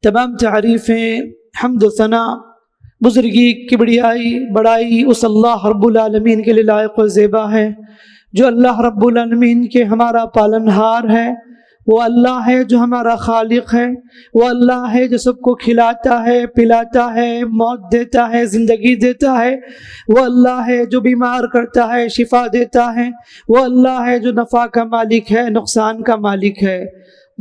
تمام تعریفیں، حمد و ثنا، بزرگی، کبریائی، بڑائی اس اللہ رب العالمین کے لیے لائق و زیبا ہے جو اللہ رب العالمین کے ہمارا پالنہار ہے۔ وہ اللہ ہے جو ہمارا خالق ہے، وہ اللہ ہے جو سب کو کھلاتا ہے، پلاتا ہے، موت دیتا ہے، زندگی دیتا ہے، وہ اللہ ہے جو بیمار کرتا ہے، شفا دیتا ہے، وہ اللہ ہے جو نفع کا مالک ہے، نقصان کا مالک ہے۔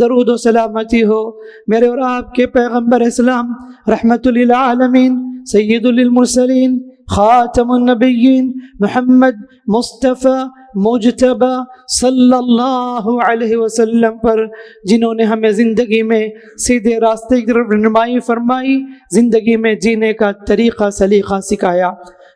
درود و سلامتی ہو میرے اور آپ کے پیغمبر اسلام رحمت للعالمین سید للمرسلین خاتم النبیین محمد مصطفیٰ مجتبی صلی اللہ علیہ وسلم پر، جنہوں نے ہمیں زندگی میں سیدھے راستے کی طرف رہنمائی فرمائی، زندگی میں جینے کا طریقہ سلیقہ سکھایا۔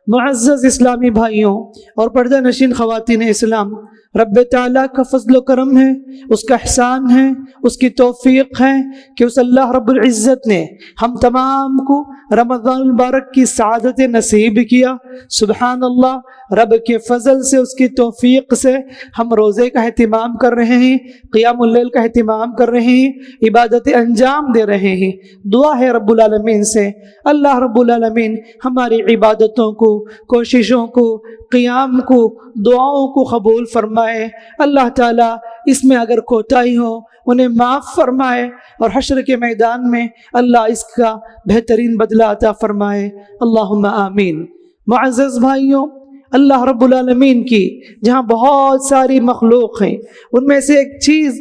معزز اسلامی بھائیوں اور پردہ نشین خواتین اسلام، رب تعالیٰ کا فضل و کرم ہے، اس کا احسان ہے، اس کی توفیق ہے کہ اس اللہ رب العزت نے ہم تمام کو رمضان المبارک کی سعادت نصیب کیا۔ سبحان اللہ، رب کے فضل سے، اس کی توفیق سے ہم روزے کا اہتمام کر رہے ہیں، قیام اللیل کا اہتمام کر رہے ہیں، عبادت انجام دے رہے ہیں۔ دعا ہے رب العالمین سے اللہ رب العالمین ہماری عبادتوں کو، کوششوں کو، قیام کو، دعاؤں کو قبول فرمائے۔ اللہ تعالیٰ اس میں اگر کوتاہی ہو انہیں معاف فرمائے، اور حشر کے میدان میں اللہ اس کا بہترین بدلہ عطا فرمائے۔ اللہم آمین۔ معزز بھائیوں، اللہ رب العالمین کی جہاں بہت ساری مخلوق ہیں، ان میں سے ایک چیز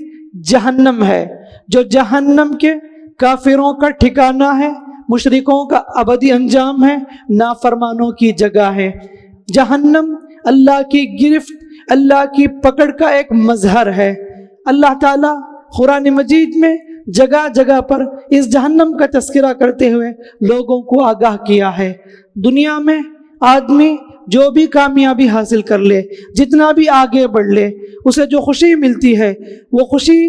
جہنم ہے، جو جہنم کے کافروں کا ٹھکانہ ہے، مشرکوں کا ابدی انجام ہے، نافرمانوں کی جگہ ہے۔ جہنم اللہ کی گرفت، اللہ کی پکڑ کا ایک مظہر ہے۔ اللہ تعالیٰ قرآن مجید میں جگہ جگہ پر اس جہنم کا تذکرہ کرتے ہوئے لوگوں کو آگاہ کیا ہے۔ دنیا میں آدمی جو بھی کامیابی حاصل کر لے، جتنا بھی آگے بڑھ لے، اسے جو خوشی ملتی ہے وہ خوشی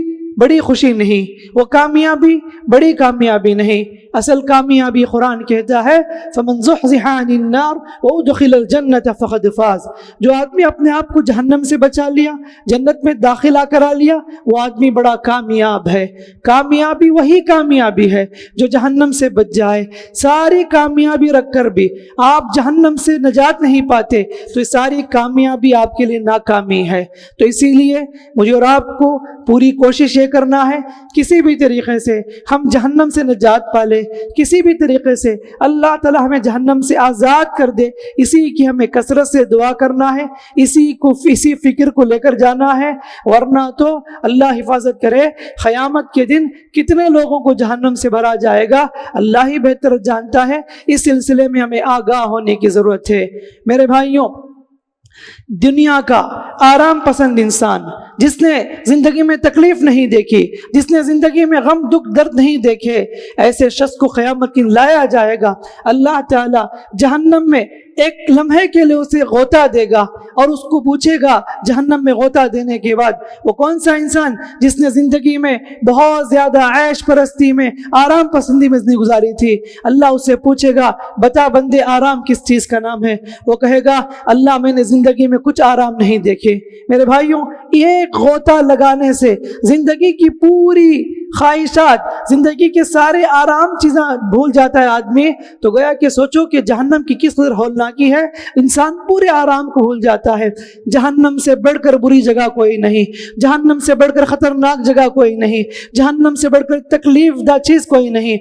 بڑی خوشی نہیں، وہ کامیابی بڑی کامیابی نہیں۔ اصل کامیابی قرآن کہتا ہے فَمَنْ زُحْزِحَ عَنِ النَّارِ وَأُدْخِلَ الْجَنَّةَ فَقَدْ فَازَ، جو آدمی اپنے آپ کو جہنم سے بچا لیا، جنت میں داخلہ کرا لیا، وہ آدمی بڑا کامیاب ہے۔ کامیابی وہی کامیابی ہے جو جہنم سے بچ جائے۔ ساری کامیابی رکھ کر بھی آپ جہنم سے نجات نہیں پاتے تو یہ ساری کامیابی آپ کے لیے ناکامی ہے۔ تو اسی لیے مجھے اور آپ کو پوری کوشش یہ کرنا ہے کسی بھی طریقے سے ہم جہنم سے نجات پالے، کسی بھی طریقے سے اللہ تعالی ہمیں جہنم سے آزاد کر دے، اسی کی ہمیں کثرت سے دعا کرنا ہے، اسی فکر کو لے کر جانا ہے، ورنہ تو اللہ حفاظت کرے قیامت کے دن کتنے لوگوں کو جہنم سے بھرا جائے گا اللہ ہی بہتر جانتا ہے۔ اس سلسلے میں ہمیں آگاہ ہونے کی ضرورت ہے۔ میرے بھائیوں، دنیا کا آرام پسند انسان جس نے زندگی میں تکلیف نہیں دیکھی، جس نے زندگی میں غم دکھ درد نہیں دیکھے، ایسے شخص کو قیامت کی لایا جائے گا۔ اللہ تعالیٰ جہنم میں ایک لمحے کے لیے اسے غوطہ دے گا اور اس کو پوچھے گا جہنم میں غوطہ دینے کے بعد، وہ کون سا انسان جس نے زندگی میں بہت زیادہ عیش پرستی میں، آرام پسندی میں زندگی گزاری تھی؟ اللہ اسے پوچھے گا بتا بندے آرام کس چیز کا نام ہے؟ وہ کہے گا اللہ میں نے زندگی میں کچھ آرام نہیں دیکھے۔ میرے بھائیوں، ایک غوطہ لگانے سے زندگی کی پوری خواہشات، زندگی کے سارے آرام چیزیں بھول جاتا ہے آدمی۔ تو گویا کہ سوچو کہ جہنم کی کس قدر ہولناکی ہے، انسان پورے آرام کو بھول جاتا ہے۔ جہنم سے بڑھ کر بری جگہ کوئی نہیں، جہنم سے بڑھ کر خطرناک جگہ کوئی نہیں، جہنم سے بڑھ کر تکلیف دہ چیز کوئی نہیں،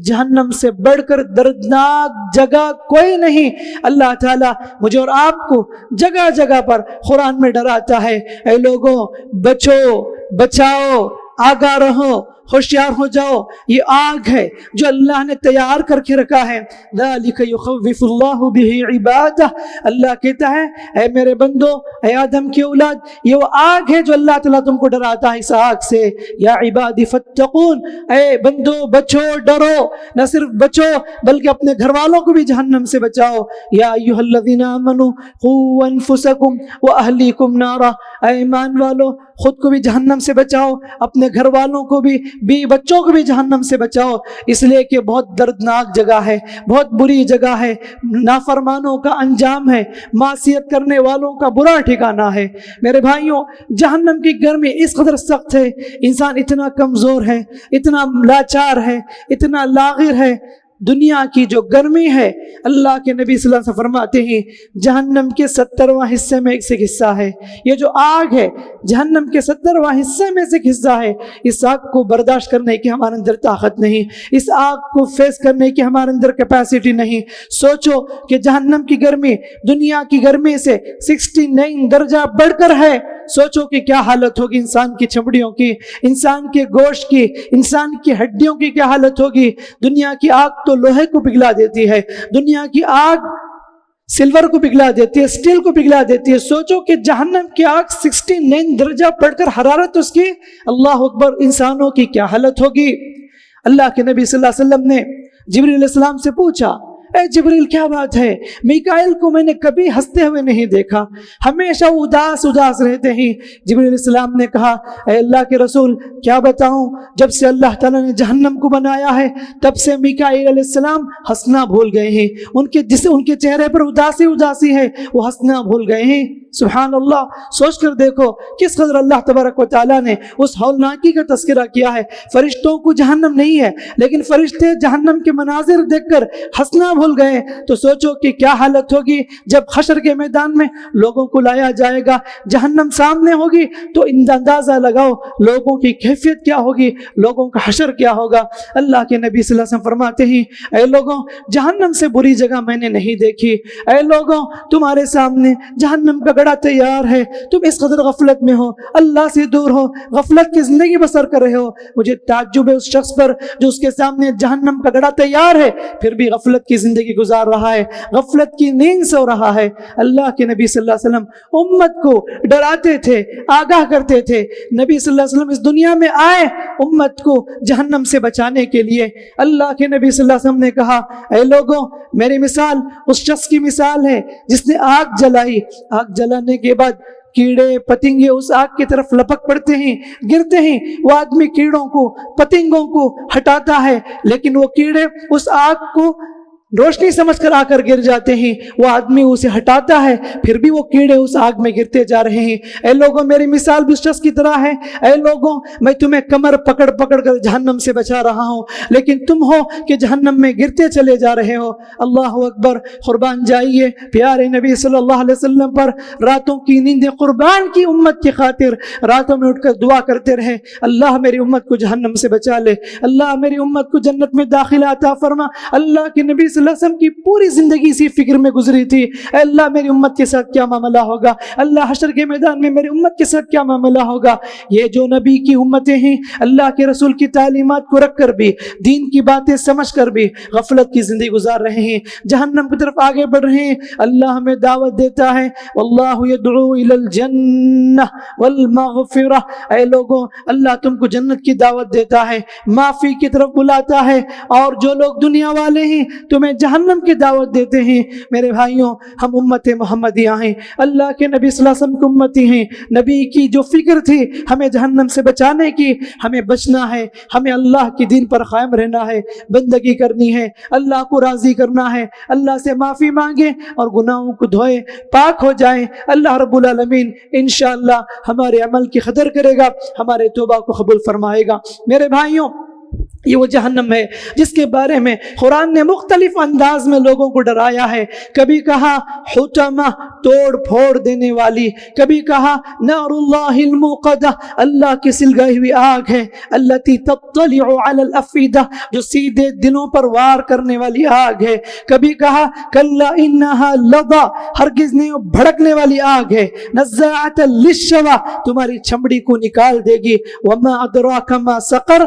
جہنم سے بڑھ کر دردناک جگہ کوئی نہیں۔ اللہ تعالیٰ مجھے اور آپ کو جگہ جگہ پر قرآن میں ڈراتا ہے، اے لوگوں بچو، بچاؤ، آگاہ رہو، ہوشیار ہو جاؤ، یہ آگ ہے جو اللہ نے تیار کر کے رکھا ہے۔ ذالک یخوف اللہ بہ عبادہ، اللہ کہتا ہے اے میرے بندو، اے آدم کی اولاد، یہ وہ آگ ہے جو اللہ تعالیٰ تم کو ڈراتا ہے اس آگ سے۔ یا عبادی فاتقون، اے بندو بچو، ڈرو، نہ صرف بچو بلکہ اپنے گھر والوں کو بھی جہنم سے بچاؤ۔ یا ایھا الذین آمنوا قوا انفسکم واہلیکم نارا، اے ایمان والو خود کو بھی جہنم سے بچاؤ، اپنے گھر والوں کو بھی بیوی بچوں کو بھی جہنم سے بچاؤ، اس لیے کہ بہت دردناک جگہ ہے، بہت بری جگہ ہے، نافرمانوں کا انجام ہے، معصیت کرنے والوں کا برا ٹھکانہ ہے۔ میرے بھائیوں، جہنم کی گرمی اس قدر سخت ہے، انسان اتنا کمزور ہے، اتنا لاچار ہے، اتنا لاغر ہے۔ دنیا کی جو گرمی ہے، اللہ کے نبی صلی اللہ علیہ وسلم فرماتے ہیں جہنم کے 70واں حصے میں ایک حصہ ہے۔ یہ جو آگ ہے جہنم کے 70واں حصے میں سے ایک حصہ ہے۔ اس آگ کو برداشت کرنے کی ہمارے اندر طاقت نہیں، اس آگ کو فیس کرنے کی ہمارے اندر کیپیسٹی نہیں۔ سوچو کہ جہنم کی گرمی دنیا کی گرمی سے 69 درجہ بڑھ کر ہے۔ سوچو کہ کیا حالت ہوگی انسان کی چمڑیوں کی، انسان کے گوشت کی، انسان کی ہڈیوں کی کیا حالت ہوگی۔ دنیا کی آگ تو لوہے کو پگھلا دیتی ہے، دنیا کی آگ سلور کو پگھلا دیتی ہے، اسٹیل کو پگھلا دیتی ہے۔ سوچو کہ جہنم کی آگ 69 درجہ بڑھ کر حرارت اس کی، اللہ اکبر، انسانوں کی کیا حالت ہوگی۔ اللہ کے نبی صلی اللہ علیہ وسلم نے جبریل علیہ السلام سے پوچھا، اے جبریل کیا بات ہے؟ میکائیل کو میں نے کبھی ہنستے ہوئے نہیں دیکھا، ہمیشہ اداس رہتے ہیں۔ جبریل علیہ السلام نے کہا، اے اللہ کے رسول کیا بتاؤں، جب سے اللہ تعالیٰ نے جہنم کو بنایا ہے تب سے میکائیل علیہ السلام ہنسنا بھول گئے ہیں، ان کے چہرے پر اداسی ہے، وہ ہنسنا بھول گئے ہیں۔ سبحان اللہ، سوچ کر دیکھو کس قدر اللہ تبارک و تعالیٰ نے اس ہولناکی کا تذکرہ کیا ہے۔ فرشتوں کو جہنم نہیں ہے، لیکن فرشتے جہنم کے مناظر دیکھ کر ہنسنا بھول گئے، تو سوچو کہ کیا حالت ہوگی جب حشر کے میدان میں لوگوں کو لایا جائے گا، جہنم سامنے ہوگی، تو اندازہ لگاؤ لوگوں کی کیفیت کیا ہوگی، لوگوں کا حشر کیا ہوگا۔ اللہ کے نبی صلی اللہ علیہ وسلم فرماتے ہیں، اے لوگوں، جہنم سے بری جگہ میں نے نہیں دیکھی۔ اے لوگوں، تمہارے سامنے جہنم کا گڑھا تیار ہے، تم اس قدر غفلت میں ہو، اللہ سے دور ہو، غفلت کی زندگی بسر کر رہے ہو۔ مجھے تعجب ہے اس شخص پر جو اس کے سامنے جہنم کا گڑھا تیار ہے پھر بھی غفلت کی زندگی گزار رہا ہے، غفلت کی نیند سو رہا ہے۔ اللہ کے نبی صلی اللہ علیہ وسلم امت کو ڈراتے تھے، آگاہ کرتے تھے۔ نبی صلی اللہ علیہ وسلم اس دنیا میں آئے امت کو جہنم سے بچانے کے لیے۔ اللہ کے نبی صلی اللہ علیہ وسلم نے کہا، اے لوگوں، میری مثال اس شخص کی مثال ہے جس نے آگ جلائی، آگ جلانے کے بعد کیڑے پتنگے اس آگ کی طرف لپک پڑتے ہیں، گرتے ہیں۔ وہ آدمی کیڑوں کو پتنگوں کو ہٹاتا ہے، لیکن وہ کیڑے اس آگ کو روشنی سمجھ کر آ کر گر جاتے ہیں۔ وہ آدمی اسے ہٹاتا ہے، پھر بھی وہ کیڑے اس آگ میں گرتے جا رہے ہیں۔ اے لوگوں، میری مثال بھی اس شخص کی طرح ہے۔ اے لوگوں، میں تمہیں کمر پکڑ پکڑ کر جہنم سے بچا رہا ہوں، لیکن تم ہو کہ جہنم میں گرتے چلے جا رہے ہو۔ اللہ اکبر، قربان جائیے پیارے نبی صلی اللہ علیہ وسلم پر۔ راتوں کی نیندیں قربان کی امت کی خاطر، راتوں میں اٹھ کر دعا کرتے رہے، اللہ میری امت کو جہنم سے بچا لے، اللہ میری امت کو جنت میں داخلہ عطا فرما۔ اللہ کے نبی صلی اللہ علیہ وسلم کی پوری زندگی اسی فکر میں گزری تھی، اے اللہ میری امت کے ساتھ کیا معاملہ ہوگا، اللہ حشر کے میدان میں میری امت کے ساتھ کیا معاملہ ہوگا۔ یہ جو نبی کی امتیں ہیں، اللہ کے رسول کی تعلیمات کو رکھ کر بھی، دین کی باتیں سمجھ کر بھی غفلت کی زندگی گزار رہے ہیں، جہنم کی طرف آگے بڑھ رہے ہیں۔ اللہ ہمیں دعوت دیتا ہے، واللہ یدعو الی الجنہ والمغفرہ۔ اے لوگوں، اللہ تم کو جنت کی دعوت دیتا ہے، معافی کی طرف بلاتا ہے، اور جو لوگ دنیا والے ہیں تمہیں جہنم کی دعوت دیتے ہیں۔ میرے بھائیوں، ہم امت محمدیہ ہیں، اللہ کے نبی صلی اللہ علیہ وسلم کی امتی ہیں۔ نبی کی جو فکر تھی ہمیں جہنم سے بچانے کی، ہمیں بچنا ہے، ہمیں اللہ کی دین پر قائم رہنا ہے، بندگی کرنی ہے، اللہ کو راضی کرنا ہے، اللہ سے معافی مانگیں اور گناہوں کو دھوئیں، پاک ہو جائیں۔ اللہ رب العالمین انشاءاللہ ہمارے عمل کی قدر کرے گا، ہمارے توبہ کو قبول فرمائے گا۔ میرے بھائیوں، یہ وہ جہنم ہے جس کے بارے میں قرآن نے مختلف انداز میں لوگوں کو ڈرایا ہے۔ کبھی کہا حطمہ، توڑ پھوڑ دینے والی، کبھی کہا نار اللہ الموقدہ، اللہ کی سلگائی ہوئی آگ ہے، التی تطلع علی الافئدہ، جو سیدھے دلوں پر وار کرنے والی آگ ہے۔ کبھی کہا کلا انہا لظی، ہرگز نہیں، وہ بھڑکنے والی آگ ہے، نزاعۃ للشوی، تمہاری چمڑی کو نکال دے گی۔ وما ادراک ما سقر،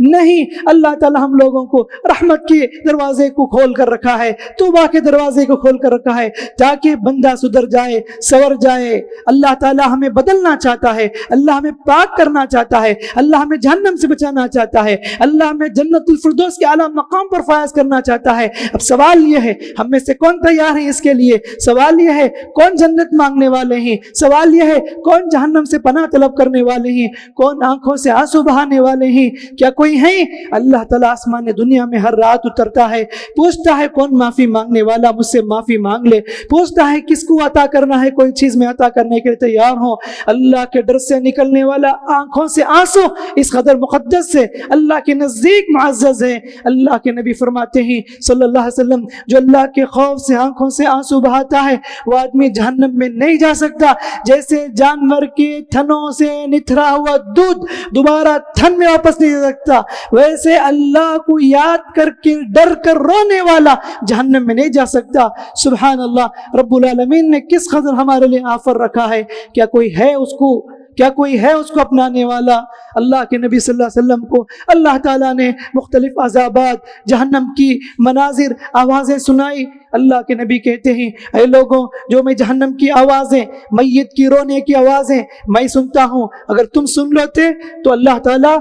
نہیں، اللہ تعالیٰ ہم لوگوں کو رحمت کے دروازے کو کھول کر رکھا ہے، توبہ کے دروازے کو کھول کر رکھا ہے تاکہ بندہ سدھر جائے، سور جائے۔ اللہ تعالیٰ ہمیں بدلنا چاہتا ہے، اللہ ہمیں پاک کرنا چاہتا ہے، اللہ ہمیں جہنم سے بچانا چاہتا ہے، اللہ ہمیں جنت الفردوس کے اعلیٰ مقام پر فائز کرنا چاہتا ہے۔ اب سوال یہ ہے ہم میں سے کون تیار ہیں اس کے لیے؟ سوال یہ ہے کون جنت مانگنے والے ہیں؟ سوال یہ ہے کون جہنم سے پناہ طلب کرنے والے ہیں؟ کون آنکھوں سے آنسو بہانے والے ہیں؟ کیا کوئی ہے؟ اللہ تعالیٰ آسمان دنیا میں ہر رات اترتا ہے، پوچھتا ہے کون معافی مانگنے والا مجھ سے معافی مانگ لے، پوچھتا ہے کس کو عطا کرنا ہے، کوئی چیز میں عطا کرنے کے لیے تیار ہوں۔ اللہ کے ڈر سے نکلنے والا آنکھوں سے آنسو اس قدر مقدس ہے، اللہ کے نزدیک معزز ہے۔ اللہ کے نبی فرماتے ہیں صلی اللہ علیہ وسلم جو اللہ کے خوف سے آنکھوں سے آنسو بہاتا ہے وہ آدمی جہنم میں نہیں جا سکتا، جیسے جانور کے تھنوں سے نتھرا ہوا دودھ دوبارہ تھن میں واپس نہیں جا سکتا، ویسے اللہ کو یاد کر کے ڈر کر رونے والا جہنم میں نہیں جا سکتا۔ سبحان اللہ، رب العالمین نے کس قدر ہمارے لیے آفر رکھا ہے، کیا کوئی ہے اس کو اپنانے والا؟ اللہ کے نبی صلی اللہ علیہ وسلم کو اللہ تعالیٰ نے مختلف عذابات، جہنم کی مناظر، آوازیں سنائی۔ اللہ کے نبی کہتے ہیں اے لوگوں جو میں جہنم کی آوازیں، میت کی رونے کی آوازیں میں سنتا ہوں، اگر تم سن لیتے تو اللہ تعالیٰ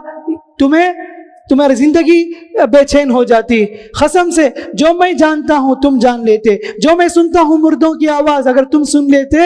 تمہاری زندگی بے چین ہو جاتی۔ قسم سے جو میں جانتا ہوں تم جان لیتے، جو میں سنتا ہوں مردوں کی آواز اگر تم سن لیتے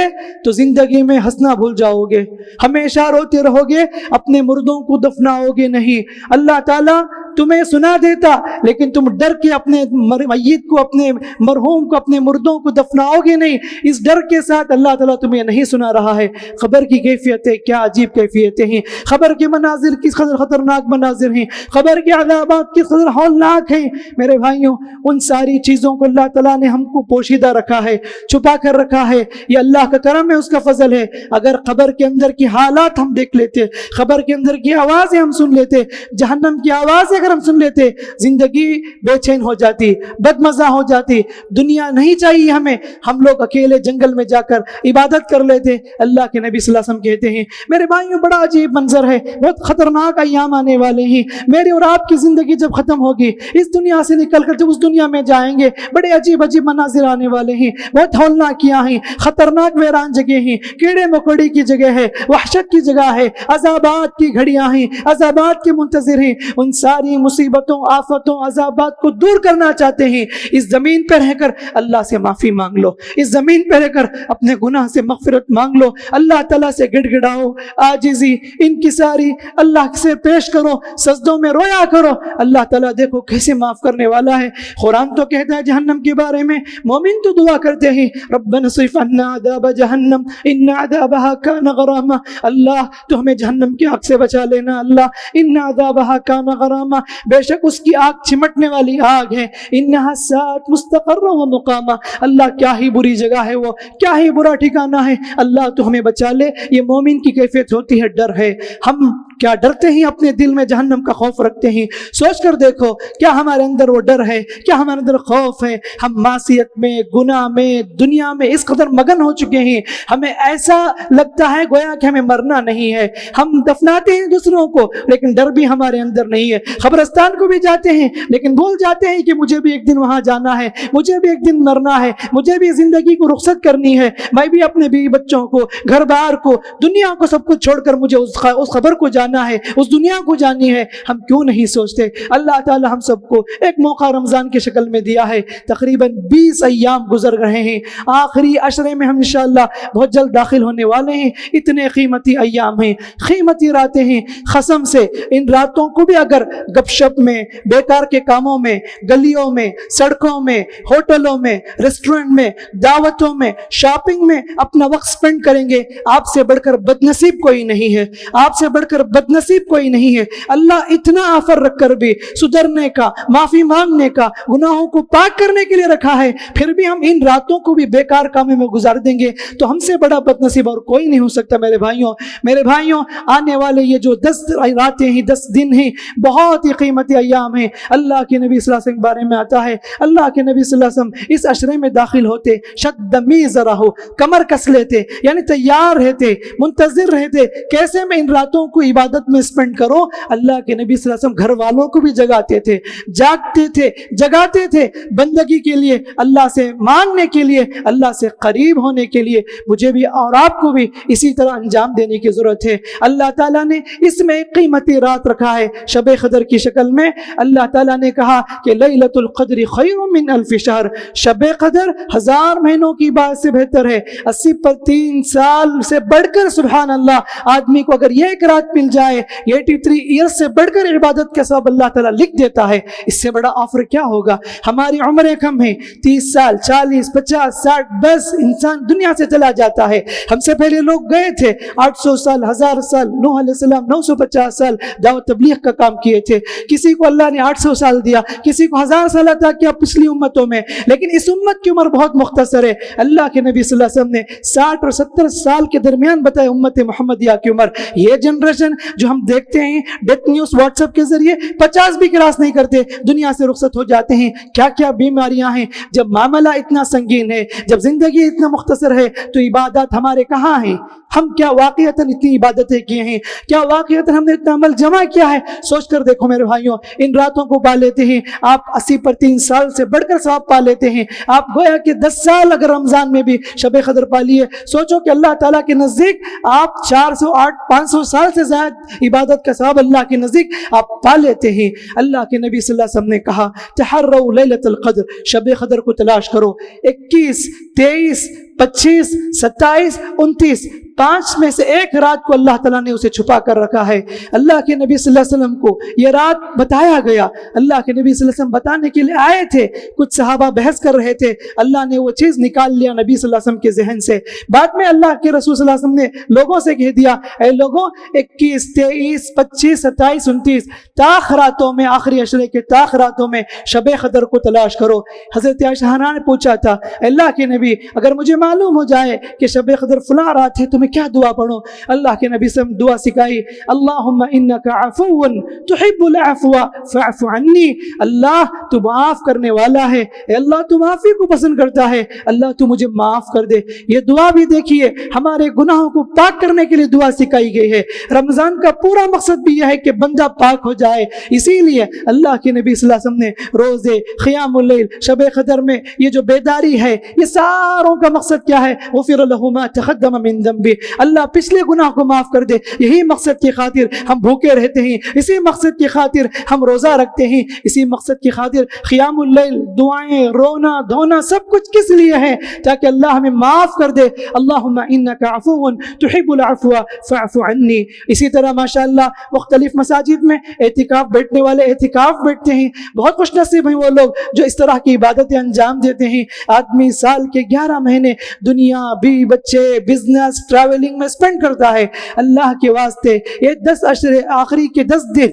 تو زندگی میں ہنسنا بھول جاؤ گے، ہمیشہ روتے رہو گے، اپنے مردوں کو دفناؤ گے نہیں۔ اللہ تعالیٰ تمہیں سنا دیتا لیکن تم ڈر کے اپنے میت کو، اپنے مرحوم کو، اپنے مردوں کو دفناؤ گے نہیں، اس ڈر کے ساتھ اللہ تعالیٰ تمہیں نہیں سنا رہا ہے۔ خبر کی کیفیتیں کیا عجیب کیفیتیں ہیں، خبر کے مناظر کس قدر خطرناک مناظر ہیں، خبر کے عذابات کس قدر ہولناک ہیں۔ میرے بھائیوں ان ساری چیزوں کو اللہ تعالیٰ نے ہم کو پوشیدہ رکھا ہے، چھپا کر رکھا ہے، یہ اللہ کا کرم ہے، اس کا فضل ہے۔ اگر قبر کے اندر کی حالات ہم دیکھ لیتے، قبر کے اندر کی آوازیں ہم سن لیتے، جہنم کی آوازیں اگر ہم سن لیتے، زندگی بے چین ہو جاتی، بدمزہ ہو جاتی، دنیا نہیں چاہیے ہمیں، ہم لوگ اکیلے جنگل میں جا کر عبادت کر لیتے۔ اللہ کے نبی صلی اللہ علیہ وسلم کہتے ہیں میرے بھائیوں بڑا عجیب منظر ہے، بہت خطرناک ایام آنے والے ہیں، میری اور آپ کی زندگی جب ختم ہوگی، اس دنیا سے نکل کر جب اس دنیا میں جائیں گے، بڑے عجیب عجیب مناظر آنے والے ہیں، بہت ہولناکیاں ہیں، خطرناک ویران جگہ ہیں، کیڑے مکوڑے کی جگہ ہے، وحشت کی جگہ ہے، عذابات کی گھڑیاں ہیں، عذابات کے منتظر ہیں۔ ان ساری مصیبتوں، آفتوں، عذابات کو دور کرنا چاہتے ہیں، اس زمین پر رہ کر اللہ سے معافی مانگ لو، اس زمین پر رہ کر اپنے گناہ سے مغفرت مانگ لو، اللہ تعالیٰ سے گڑ گڑاؤ، عاجزی، انکساری اللہ سے پیش کرو، سجدوں میں رویا کرو، اللہ تعالیٰ دیکھو کیسے معاف کرنے والا ہے۔ قرآن تو کہتا ہے جہنم کے بارے میں، مومن تو دعا کرتے ہیں ربنا اصرف عنا عذاب جہنم ان عذابها كان غراما، اللہ تو ہمیں جہنم کی آگ سے بچا لینا، اللہ ان عذابها كان غراما، بے شک اس کی آگ چمٹنے والی آگ ہے، انها ساءت مستقرا ومقاما، اللہ کیا ہی بری جگہ ہے وہ، کیا ہی برا ٹھکانہ ہے، اللہ تو ہمیں بچا لے۔ یہ مومن کی کیفیت ہوتی ہے، ڈر ہے۔ ہم کیا ڈرتے ہیں، اپنے دل میں جہنم کا خوف رکھتے ہیں؟ سوچ کر دیکھو کیا ہمارے اندر وہ ڈر ہے، کیا ہمارے اندر خوف ہے؟ ہم معصیت میں، گناہ میں، دنیا میں اس قدر مگن ہو چکے ہیں، ہمیں ایسا لگتا ہے گویا کہ ہمیں مرنا نہیں ہے۔ ہم دفناتے ہیں دوسروں کو لیکن ڈر بھی ہمارے اندر نہیں ہے، قبرستان کو بھی جاتے ہیں لیکن بھول جاتے ہیں کہ مجھے بھی ایک دن وہاں جانا ہے، مجھے بھی ایک دن مرنا ہے، مجھے بھی زندگی کو رخصت کرنی ہے، میں بھی اپنے بیوی بچوں کو، گھر بار کو، دنیا کو، سب کچھ چھوڑ کر مجھے اس خبر کو جانا ہے، اس دنیا کو جانی ہے۔ ہم کیوں نہیں سوچتے؟ اللہ تعالی ہم سب کو ایک موقع رمضان کی شکل میں دیا ہے، تقریباً 20 ایام گزر رہے ہیں، آخری عشرے میں ہم انشاءاللہ بہت جلد داخل ہونے والے ہیں۔ اتنے قیمتی ایام ہیں، قیمتی راتیں ہیں، قسم سے ان راتوں کو بھی اگر گپ شپ میں، بیکار کے کاموں میں، گلیوں میں، سڑکوں میں، ہوٹلوں میں، ریسٹورنٹ میں، دعوتوں میں، شاپنگ میں اپنا وقت سپینڈ کریں گے، آپ سے بڑھ کر بدنصیب کوئی نہیں ہے، آپ سے بڑھ کر بدنصیب کوئی نہیں ہے۔ اللہ اتنا آفر رکھ کر بھی سدھرنے کا، معافی مانگنے کا، گناہوں کو پاک کرنے کے لیے رکھا ہے، پھر بھی ہم ان راتوں کو بھی بیکار کاموں میں گزار دیں گے تو ہم سے بڑا بدنصیب اور کوئی نہیں ہو سکتا۔ میرے بھائیوں آنے والے یہ جو 10 راتیں ہیں، 10 دن ہیں، بہت ہی قیمتی ایام ہیں۔ اللہ کے نبی صلی اللہ علیہ وسلم کے بارے میں آتا ہے، اللہ کے نبی صلی اللہ علیہ وسلم اس عشرے میں داخل ہوتے شد میزرہ، کمر کس لیتے، یعنی تیار رہتے، منتظر رہتے، کیسے میں ان راتوں کو عبادت عبادت میں اسپینڈ کرو۔ اللہ کے نبی صلی اللہ علیہ وسلم گھر والوں کو بھی جگاتے تھے، جاگتے تھے، جگاتے تھے بندگی کے لیے، اللہ سے مانگنے کے لیے، اللہ سے قریب ہونے کے لیے۔ مجھے بھی اور آپ کو بھی اسی طرح انجام دینے کی ضرورت ہے۔ اللہ تعالیٰ نے اس میں ایک قیمتی رات رکھا ہے شب قدر کی شکل میں۔ اللہ تعالیٰ نے کہا کہ لیلۃ القدر خیر من الف شہر، شب قدر 1000 مہینوں کی بات سے بہتر ہے۔ 80 پر 3 سال سے بڑھ کر، سبحان اللہ، آدمی کو اگر یہ ایک رات مل جائے، 83 ایئرس سے بڑھ کر عبادت کا ثواب اللہ تعالیٰ لکھ دیتا ہے۔ اس سے بڑا آفر کیا ہوگا؟ ہماری عمریں کم ہیں، 30 سال، 40، 50، 60، بس انسان دنیا سے چلا جاتا ہے۔ ہم سے پہلے لوگ گئے تھے 800 سال، 1000 سال، نوح علیہ السلام 950 سال دعوت تبلیغ کا کام کیے تھے۔ کسی کو اللہ نے 800 سال دیا، کسی کو 1000 سال عطا کیا پچھلی امتوں میں، لیکن اس امت کی عمر بہت مختصر ہے۔ اللہ کے نبی صلی اللہ علیہ وسلم نے 60 اور 70 سال کے درمیان بتایا امت محمدیہ کی عمر۔ یہ جنریشن جو ہم دیکھتے ہیں ڈیتھ نیوز واٹس ایپ کے ذریعے 50 بھی کراس نہیں کرتے، دنیا سے رخصت ہو جاتے ہیں۔ کیا کیا بیماریاں ہیں! جب معاملہ اتنا سنگین ہے، جب زندگی اتنا مختصر ہے، تو عبادات ہمارے کہاں ہیں؟ ہم کیا واقعتاً اتنی عبادتیں کیے ہیں؟ کیا واقعتاً ہم نے اتنا عمل جمع کیا ہے؟ سوچ کر دیکھو میرے بھائیوں، ان راتوں کو پا لیتے ہیں آپ، 80 پر 3 سال سے بڑھ کر ثواب پا لیتے ہیں آپ۔ گویا کہ 10 سال اگر رمضان میں بھی شب قدر پا لیے، سوچو کہ اللہ تعالیٰ کے نزدیک آپ 408 500 سال سے زائد عبادت کا ثواب اللہ کے نزدیک آپ پا لیتے ہیں۔ اللہ کے نبی صلی اللہ علیہ وسلم نے کہا تحروا لیلۃ القدر، شب قدر کو تلاش کرو۔ 21، 23، 25، 27، 29، 5 میں سے ایک رات کو اللہ تعالیٰ نے اسے چھپا کر رکھا ہے۔ اللہ کے نبی صلی اللہ علیہ وسلم کو یہ رات بتایا گیا، اللہ کے نبی صلی اللہ علیہ وسلم بتانے کے لیے آئے تھے، کچھ صحابہ بحث کر رہے تھے، اللہ نے وہ چیز نکال لیا نبی صلی اللہ علیہ وسلم کے ذہن سے۔ بعد میں اللہ کے رسول صلی اللہ علیہ وسلم نے لوگوں سے کہہ دیا، اے لوگوں، 21، 23، 25، 27، 29 تاخراتوں میں، آخری عشرے کے تاخراتوں میں شب قدر کو تلاش کرو۔ حضرت عائشہ نے پوچھا تھا، اللہ کے نبی، اگر مجھے معلوم ہو جائے کہ شب قدر فلاں رات ہے تو میں کیا دعا پڑھوں؟ اللہ کے نبی سے دعا سکھائی، اللہم انک عفو تحب العفو فاعف عنی۔ اللہ تو معاف کرنے والا ہے، اے اللہ تو معافی کو پسند کرتا ہے، اللہ تو مجھے معاف کر دے۔ یہ دعا بھی دیکھیے ہمارے گناہوں کو پاک کرنے کے لیے دعا سکھائی گئی ہے۔ رمضان کا پورا مقصد بھی یہ ہے کہ بندہ پاک ہو جائے، اسی لیے اللہ کے نبی صلی اللہ علیہ وسلم نے روزے، قیام اللیل، شب قدر میں یہ جو بیداری ہے، یہ ساروں کا مقصد کیا ہے؟ غفر لہ ما تقدم من ذنبہ، اللہ پچھلے گناہ کو معاف کر دے۔ یہی مقصد کی خاطر ہم بھوکے رہتے ہیں، اسی مقصد کی خاطر ہم روزہ رکھتے ہیں، اسی مقصد کی خاطر قیام اللیل، دعائیں، رونا دھونا، سب کچھ کس لیے ہے؟ تاکہ اللہ ہمیں معاف کر دے۔ اللہم انک عفو تحب العفو فاعف عنی۔ اسی طرح ماشاءاللہ مختلف مساجد میں اعتکاف بیٹھنے والے اعتکاف بیٹھتے ہیں، بہت خوش نصیب ہیں وہ لوگ جو اس طرح کی عبادتیں انجام دیتے ہیں۔ آدمی سال کے 11 مہینے دنیا، بیوی بچے، بزنس، ٹریولنگ میں اسپینڈ کرتا ہے۔ اللہ کے واسطے یہ 10 عشرے آخری کے 10 دن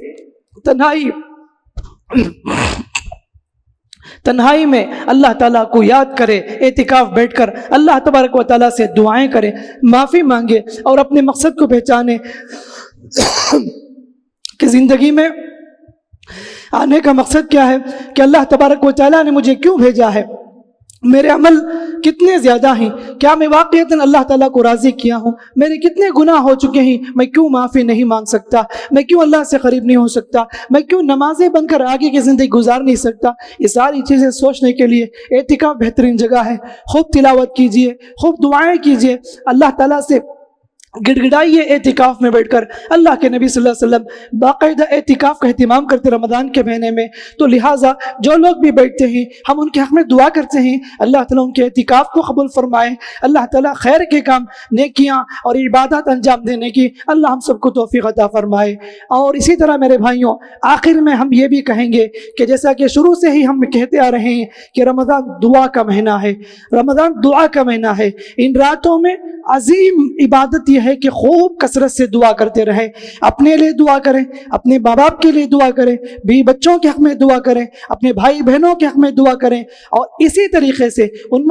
تنہائی میں اللہ تعالیٰ کو یاد کرے، اعتکاف بیٹھ کر اللہ تبارک و تعالیٰ سے دعائیں کرے، معافی مانگے اور اپنے مقصد کو پہچانے کہ زندگی میں آنے کا مقصد کیا ہے، کہ اللہ تبارک و تعالیٰ نے مجھے کیوں بھیجا ہے، میرے عمل کتنے زیادہ ہیں، کیا میں واقعتاً اللہ تعالیٰ کو راضی کیا ہوں، میرے کتنے گناہ ہو چکے ہیں، میں کیوں معافی نہیں مانگ سکتا، میں کیوں اللہ سے قریب نہیں ہو سکتا، میں کیوں نمازیں بن کر آگے کی زندگی گزار نہیں سکتا۔ یہ ساری چیزیں سوچنے کے لیے اعتکاف بہترین جگہ ہے۔ خوب تلاوت کیجئے، خوب دعائیں کیجئے، اللہ تعالیٰ سے گڑگڑائیے اعتکاف میں بیٹھ کر۔ اللہ کے نبی صلی اللہ علیہ وسلم باقاعدہ اعتکاف کا اہتمام کرتے رمضان کے مہینے میں، تو لہٰذا جو لوگ بھی بیٹھتے ہیں ہم ان کے حق میں دعا کرتے ہیں، اللہ تعالیٰ ان کے اعتکاف کو قبول فرمائے، اللہ تعالیٰ خیر کے کام، نیکیاں اور عبادات انجام دینے کی اللہ ہم سب کو توفیق عطا فرمائے۔ اور اسی طرح میرے بھائیوں، آخر میں ہم یہ بھی کہیں گے کہ جیسا کہ شروع سے ہی ہم کہتے آ رہے ہیں کہ رمضان دعا کا مہینہ ہے، رمضان دعا کا مہینہ ہے۔ ان راتوں میں عظیم عبادت یہ ہے کہ خوب کثرت سے دعا کرتے رہے، اپنے لیے دعا کریں، اپنے ماں باپ کے لیے دعا کریں، بیوی بچوں کے حق میں دعا کریں، اپنے بھائی بہنوں کے حق میں دعا کریں، اور اسی طریقے سے ان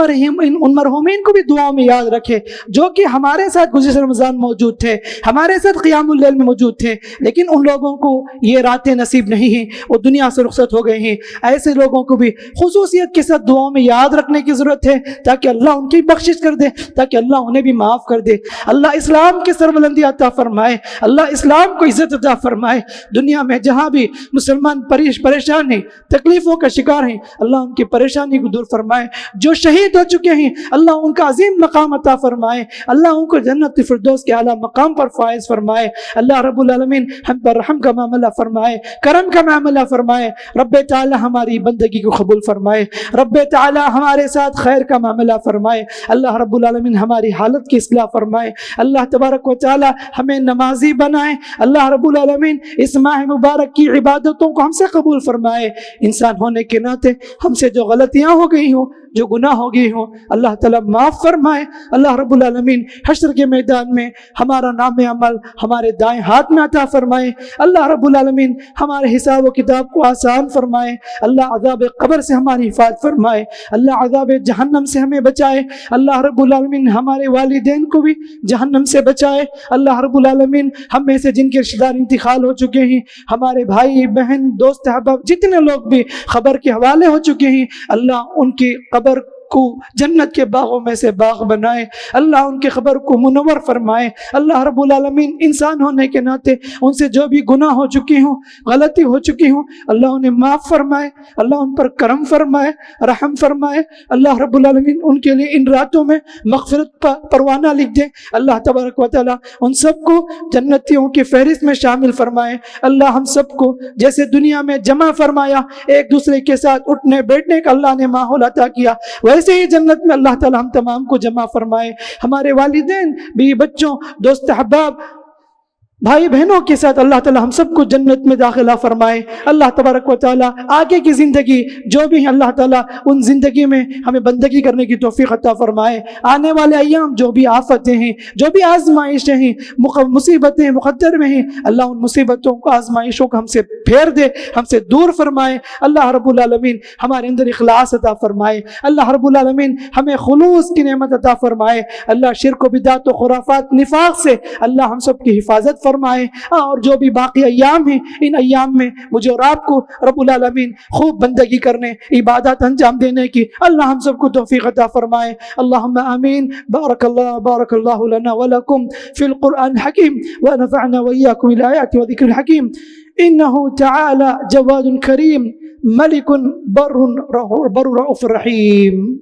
مرحومین کو بھی دعاؤں میں یاد رکھیں جو کہ ہمارے ساتھ گزشتہ رمضان موجود تھے، ہمارے ساتھ قیام اللیل میں موجود تھے، لیکن ان لوگوں کو یہ راتیں نصیب نہیں ہیں، وہ دنیا سے رخصت ہو گئے ہیں۔ ایسے لوگوں کو بھی خصوصیت کے ساتھ دعاؤں میں یاد رکھنے کی ضرورت ہے تاکہ اللہ ان کی بخشش کر دے، تاکہ اللہ انہیں بھی معاف کر دے. اللہ اسلام کی سربلندی عطا فرمائے. اللہ اسلام کو عزت عطا فرمائے. دنیا میں جہاں بھی مسلمان پریشان ہیں, تکلیفوں کا شکار ہیں, اللہ ان کی پریشانی کو دور فرمائے. جو شہید ہو چکے ہیں اللہ ان کا عظیم مقام عطا فرمائے. اللہ ان کو جنت فردوس کے اعلیٰ مقام پر فائز فرمائے. اللہ رب العالمین ہم پر رحم کا معاملہ فرمائے, کرم کا معاملہ فرمائے. رب تعالی ہماری بندگی کو قبول فرمائے. رب تعالی ہمارے ساتھ خیر کا معاملہ فرمائے. اللہ رب العالمین ہماری حالت کی اصلاح فرمائے. اللہ تبارک و تعالی ہمیں نمازی بنائے. اللہ رب العالمین اس ماہ مبارک کی عبادتوں کو ہم سے قبول فرمائے. انسان ہونے کے ناطے ہم سے جو غلطیاں ہو گئی ہوں, جو گناہ ہو گئی ہوں, اللہ تعالیٰ معاف فرمائے. اللہ رب العالمین حشر کے میدان میں ہمارا نام عمل ہمارے دائیں ہاتھ میں عطا فرمائے. اللہ رب العالمین ہمارے حساب و کتاب کو آسان فرمائے. اللہ عذاب قبر سے ہماری حفاظت فرمائے. اللہ عذاب جہنم سے ہمیں بچائے. اللہ رب العالمین ہمارے والدین کو بھی جہنم سے بچائے. اللہ رب العالمین ہم میں سے جن کے رشتہ دار انتقال ہو چکے ہیں, ہمارے بھائی بہن دوست احباب جتنے لوگ بھی خبر کے حوالے ہو چکے ہیں, اللہ ان کی قبر کو جنت کے باغوں میں سے باغ بنائے. اللہ ان کے قبر کو منور فرمائے. اللہ رب العالمین انسان ہونے کے ناطے ان سے جو بھی گناہ ہو چکی ہوں, غلطی ہو چکی ہوں, اللہ انہیں معاف فرمائے. اللہ ان پر کرم فرمائے, رحم فرمائے. اللہ رب العالمین ان کے لیے ان راتوں میں مغفرت کا پروانہ لکھ دے. اللہ تبارک و تعالی ان سب کو جنتیوں کی فہرست میں شامل فرمائے. اللہ ہم سب کو جیسے دنیا میں جمع فرمایا, ایک دوسرے کے ساتھ اٹھنے بیٹھنے کا اللہ نے ماحول عطا کیا, ویسے ہی جنت میں اللہ تعالی ہم تمام کو جمع فرمائے. ہمارے والدین, بیوی بچوں, دوست احباب, بھائی بہنوں کے ساتھ اللہ تعالی ہم سب کو جنت میں داخلہ فرمائے. اللہ تبارک و تعالی آگے کی زندگی جو بھی ہیں اللہ تعالی ان زندگی میں ہمیں بندگی کرنے کی توفیق عطا فرمائے. آنے والے ایام جو بھی آفتیں ہیں, جو بھی آزمائشیں ہیں, مصیبتیں مقدر میں ہیں, اللہ ان مصیبتوں کو آزمائشوں کو ہم سے پھیر دے, ہم سے دور فرمائے. اللہ رب العالمین ہمارے اندر اخلاص عطا فرمائے. اللہ رب العالمین ہمیں خلوص کی نعمت عطا فرمائے. اللہ شرک و بدعت و خرافات نفاق سے اللہ ہم سب کی حفاظت فرمائے. اور جو بھی باقی ایام ہیں ان ایام میں مجھے اور آپ کو رب العالمین خوب بندگی کرنے, عبادات انجام دینے کی اللہ ہم سب کو توفیق عطا فرمائے. اللہم آمین. بارک اللہ لنا ولکم فی القرآن الحکیم ونفعنا وإیاکم بالآیات وذکر الحکیم. انہ تعالی جواد کریم ملک بر رؤوف رحیم.